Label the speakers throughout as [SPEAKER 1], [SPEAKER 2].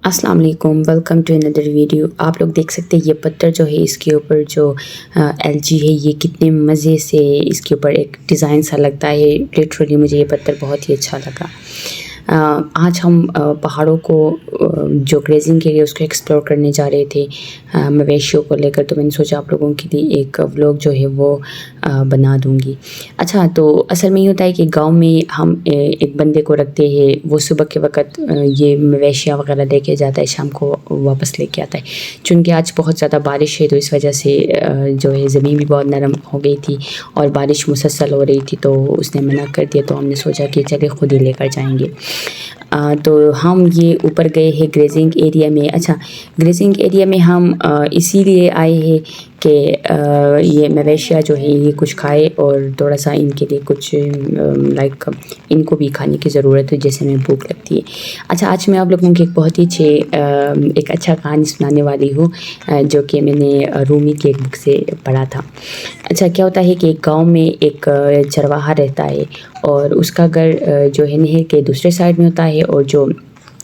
[SPEAKER 1] السلام علیکم، welcome to another video. آپ لوگ دیکھ سکتے ہیں یہ پتھر جو ہے اس کے اوپر جو الجی ہے، یہ کتنے مزے سے اس کے اوپر ایک ڈیزائن سا لگتا ہے۔ لٹرلی مجھے یہ پتھر بہت ہی اچھا لگا۔ آج ہم پہاڑوں کو جو گریزنگ کے لیے اس کو ایکسپلور کرنے جا رہے تھے مویشیوں کو لے کر، تو میں نے سوچا آپ لوگوں کے لیے ایک ولاگ جو ہے وہ بنا دوں گی۔ اچھا، تو اصل میں یہ ہوتا ہے کہ گاؤں میں ہم ایک بندے کو رکھتے ہیں، وہ صبح کے وقت یہ مویشیاں وغیرہ لے کے جاتا ہے، شام کو واپس لے کے آتا ہے۔ چونکہ آج بہت زیادہ بارش ہے تو اس وجہ سے جو ہے زمین بھی بہت نرم ہو گئی تھی اور بارش مسلسل ہو رہی تھی، تو اس نے منع کر دیا، تو ہم نے سوچا کہ چلے خود ہی لے کر جائیں گے۔ تو ہم یہ اوپر گئے ہیں گریزنگ ایریا میں۔ اچھا، گریزنگ ایریا میں ہم اسی لیے آئے ہیں کہ یہ مویشیاں جو ہے یہ کچھ کھائے اور تھوڑا سا ان کے لیے کچھ لائک ان کو بھی کھانے کی ضرورت ہے، جیسے میں بھوک لگتی ہے۔ اچھا، آج میں آپ لوگوں کی ایک بہت ہی ایک اچھا کہانی سنانے والی ہوں، جو کہ میں نے رومی کی ایک بک سے پڑھا تھا۔ اچھا، کیا ہوتا ہے کہ ایک گاؤں میں ایک چرواہا رہتا ہے اور اس کا گھر جو ہے نہر کے دوسرے سائڈ میں ہوتا ہے، اور جو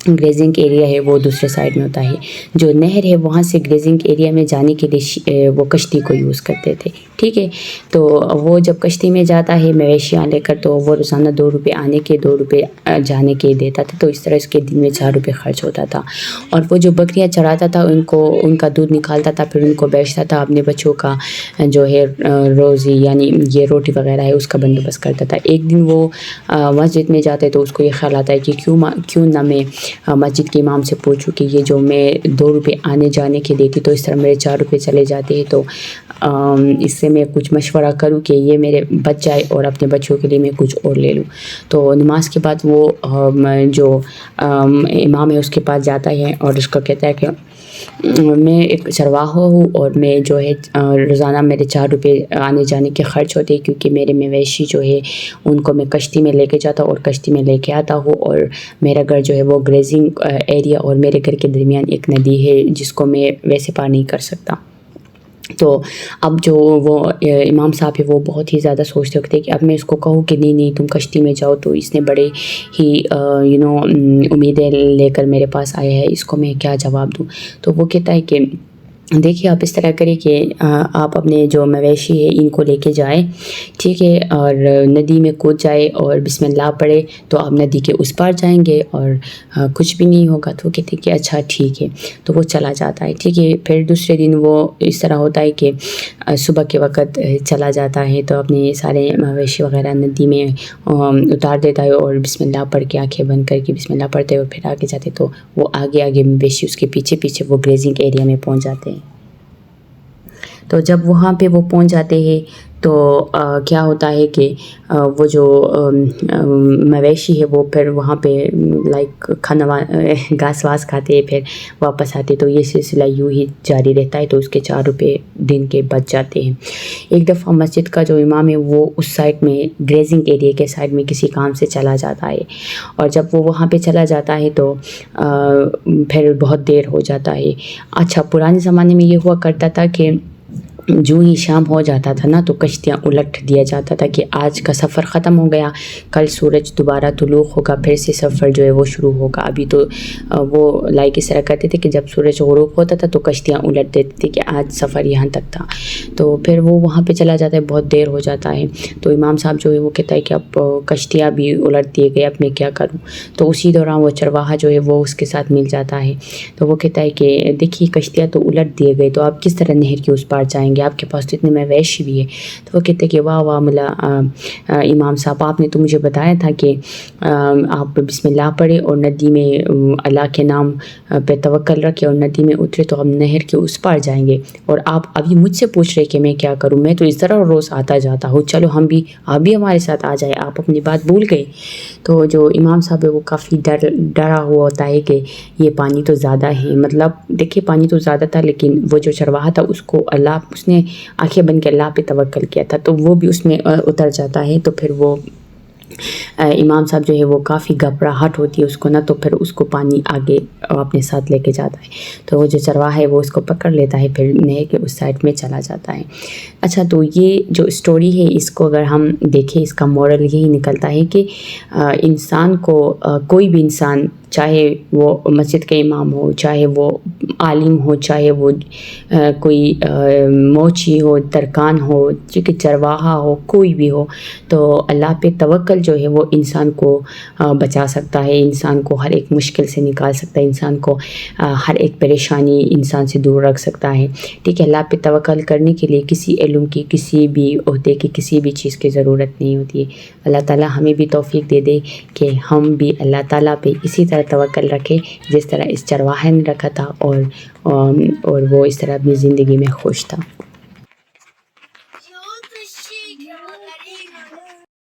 [SPEAKER 1] گریزنگ ایریا ہے وہ دوسرے سائڈ میں ہوتا ہے۔ جو نہر ہے وہاں سے گریزنگ ایریا میں جانے کے لیے وہ کشتی کو یوز کرتے تھے، ٹھیک ہے۔ تو وہ جب کشتی میں جاتا ہے مویشیاں لے کر، تو وہ روزانہ 2 روپے آنے کے 2 روپے جانے کے دیتا تھا، تو اس طرح اس کے دن میں 4 روپے خرچ ہوتا تھا۔ اور وہ جو بکریاں چراتا تھا ان کا دودھ نکالتا تھا، پھر ان کو بیچتا تھا، اپنے بچوں کا جو ہے روزی یعنی یہ روٹی وغیرہ ہے اس کا بندوبست کرتا تھا۔ ایک دن وہ مسجد میں جاتے تو اس کو یہ خیال آتا ہے کہ کیوں نہ میں مسجد کے امام سے پوچھوں کہ یہ جو میں 2 روپے آنے جانے کے دیتی تو اس طرح میرے 4 روپے چلے جاتے ہیں، تو اس سے میں کچھ مشورہ کروں کہ یہ میرے بچ جائے اور اپنے بچوں کے لیے میں کچھ اور لے لوں۔ تو نماز کے بعد وہ جو امام ہے اس کے پاس جاتا ہے اور اس کو کہتا ہے کہ میں ایک چرواہا ہوں اور میں جو ہے روزانہ میرے 4 روپے آنے جانے کے خرچ ہوتے ہیں، کیونکہ میرے مویشی جو ہے ان کو میں کشتی میں لے کے جاتا ہوں اور کشتی میں لے کے آتا ہوں، اور میرا گھر جو ہے وہ گریزنگ ایریا اور میرے گھر کے درمیان ایک ندی ہے جس کو میں ویسے پار نہیں کر سکتا۔ تو اب جو وہ امام صاحب ہے وہ بہت ہی زیادہ سوچتے ہوتے کہ اب میں اس کو کہوں کہ نہیں تم کشتی میں جاؤ، تو اس نے بڑے ہی امیدیں لے کر میرے پاس آیا ہے، اس کو میں کیا جواب دوں۔ تو وہ کہتا ہے کہ دیکھیے آپ اس طرح کریں کہ آپ اپنے جو مویشی ہے ان کو لے کے جائیں، ٹھیک ہے، اور ندی میں کود جائے اور بسم اللہ پڑھے، تو آپ ندی کے اس پار جائیں گے اور کچھ بھی نہیں ہوگا۔ تو وہ کہتے ہیں کہ اچھا ٹھیک ہے، تو وہ چلا جاتا ہے، ٹھیک ہے۔ پھر دوسرے دن وہ اس طرح ہوتا ہے کہ صبح کے وقت چلا جاتا ہے تو اپنے سارے مویشی وغیرہ ندی میں اتار دیتا ہے اور بسم اللہ پڑھ کے آنکھیں بند کر کے بسم اللہ پڑھتے اور پھر آگے جاتے، تو وہ آگے مویشی اس کے پیچھے وہ گریزنگ ایریا میں پہنچ جاتے ہیں۔ تو جب وہاں پہ وہ پہنچ جاتے ہیں تو کیا ہوتا ہے کہ وہ جو مویشی ہے وہ پھر وہاں پہ لائک گھاس واس کھاتے ہیں، پھر واپس آتے، تو یہ سلسلہ یوں ہی جاری رہتا ہے، تو اس کے 4 روپے دن کے بچ جاتے ہیں۔ ایک دفعہ مسجد کا جو امام ہے وہ اس سائڈ میں گریزنگ ایریا کے سائڈ میں کسی کام سے چلا جاتا ہے، اور جب وہ وہاں پہ چلا جاتا ہے تو پھر بہت دیر ہو جاتا ہے۔ اچھا، پرانے زمانے میں یہ ہوا کرتا تھا کہ جو ہی شام ہو جاتا تھا نا، تو کشتیاں الٹ دیا جاتا تھا کہ آج کا سفر ختم ہو گیا، کل سورج دوبارہ طلوع ہوگا، پھر سے سفر جو ہے وہ شروع ہوگا۔ ابھی تو وہ لائک اس طرح کرتے تھے کہ جب سورج غروب ہوتا تھا تو کشتیاں الٹ دیتی تھی کہ آج سفر یہاں تک تھا، تو پھر وہ وہاں پہ چلا جاتا ہے، بہت دیر ہو جاتا ہے۔ تو امام صاحب جو ہے وہ کہتا ہے کہ اب کشتیاں بھی الٹ دیے گئے، اب میں کیا کروں۔ تو اسی دوران وہ چرواہا جو ہے وہ اس کے ساتھ مل جاتا ہے، تو وہ کہتا ہے کہ دیکھیے کشتیاں تو الٹ دیے گئے، تو آپ کس طرح نہر کے اس پار جائیں گے، آپ کے پاس تو اتنے مویشی بھی ہے۔ تو وہ کہتے ہیں کہ واہ ملا امام صاحب، آپ نے تو مجھے بتایا تھا کہ آپ بسم اللہ پڑھے اور ندی میں اللہ کے نام پہ توکل رکھے اور ندی میں اترے تو ہم نہر کے اس پار جائیں گے، اور آپ ابھی مجھ سے پوچھ رہے کہ میں کیا کروں، میں تو اس طرح روز آتا جاتا ہوں، چلو آپ بھی ہمارے ساتھ آ جائے، آپ اپنی بات بھول گئے۔ تو جو امام صاحب ہے وہ کافی ڈرا ہوا ہوتا ہے کہ یہ پانی تو زیادہ ہے، مطلب دیکھیے پانی تو زیادہ تھا، لیکن وہ جو چرواہا تھا اس نے آنکھیں بند کے اللہ پہ توکل کیا تھا، تو وہ بھی اس میں اتر جاتا ہے۔ تو پھر وہ امام صاحب جو ہے وہ کافی گھبراہٹ ہوتی ہے اس کو نا، تو پھر اس کو پانی آگے اپنے ساتھ لے کے جاتا ہے، تو وہ جو چرواہا ہے وہ اس کو پکڑ لیتا ہے، پھر نہر کے اس سائڈ میں چلا جاتا ہے۔ اچھا، تو یہ جو اسٹوری ہے اس کو اگر ہم دیکھیں، اس کا مورل یہی نکلتا ہے کہ انسان کو کوئی بھی انسان، چاہے وہ مسجد کا امام ہو، چاہے وہ عالم ہو، چاہے وہ کوئی موچی ہو، ترکان ہو، چونکہ چرواہا ہو، کوئی بھی ہو، تو اللہ پہ توکل جو ہے وہ انسان کو بچا سکتا ہے، انسان کو ہر ایک مشکل سے نکال سکتا ہے، انسان کو ہر ایک پریشانی انسان سے دور رکھ سکتا ہے۔ ٹھیک ہے، اللہ پہ توکل کرنے کے لیے کسی علم کی، کسی بھی عہدے کی، کسی بھی چیز کی ضرورت نہیں ہوتی ہے۔ اللہ تعالیٰ ہمیں بھی توفیق دے دے کہ ہم بھی اللہ تعالیٰ پہ اسی طرح توکل رکھیں جس طرح اس چرواہے نے رکھا تھا، اور وہ اس طرح اپنی زندگی میں خوش تھا۔